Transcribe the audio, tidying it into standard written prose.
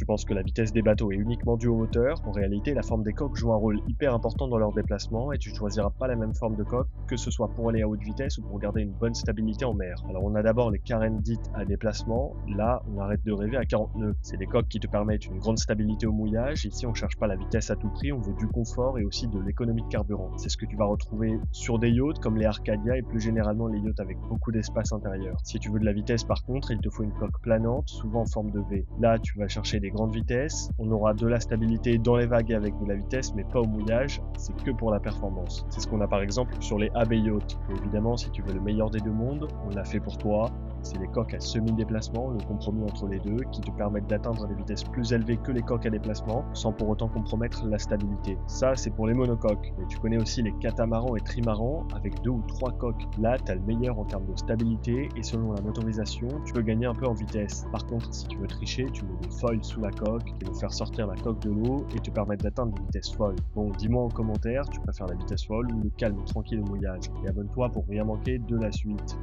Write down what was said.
tu penses que la vitesse des bateaux est uniquement due aux hauteurs, en réalité, la forme des coques joue un rôle hyper important dans leur déplacement et tu ne choisiras pas la même forme de coque, que ce soit pour aller à haute vitesse ou pour garder une bonne stabilité en mer. Alors on a d'abord les carènes dites à déplacement, là on arrête de rêver à 40 nœuds. C'est des coques qui te permettent une grande stabilité au mouillage, ici on cherche pas la vitesse à tout prix, on veut du confort et aussi de l'économie de carburant. C'est ce que tu vas retrouver sur des yachts comme les Arcadia et plus généralement les yachts avec beaucoup d'espace intérieur. Si tu veux de la vitesse par contre, il te faut une coque planante, souvent en forme de V. Là tu vas chercher des grandes vitesses, on aura de la stabilité dans les vagues avec de la vitesse mais pas au mouillage, c'est que pour la performance. C'est ce qu'on a par exemple sur les AB Yachts. Et évidemment si tu veux le meilleur des deux mondes, on l'a fait pour toi. C'est les coques à semi-déplacement, le compromis entre les deux, qui te permettent d'atteindre des vitesses plus élevées que les coques à déplacement, sans pour autant compromettre la stabilité. Ça, c'est pour les monocoques. Mais tu connais aussi les catamarans et trimarans, avec 2 ou 3 coques. Là, tu as le meilleur en termes de stabilité, et selon la motorisation, tu peux gagner un peu en vitesse. Par contre, si tu veux tricher, tu mets des foils sous la coque, qui vont faire sortir la coque de l'eau, et te permettre d'atteindre des vitesses folles. Bon, dis-moi en commentaire, tu préfères la vitesse folle ou le calme tranquille au mouillage. Et abonne-toi pour rien manquer de la suite.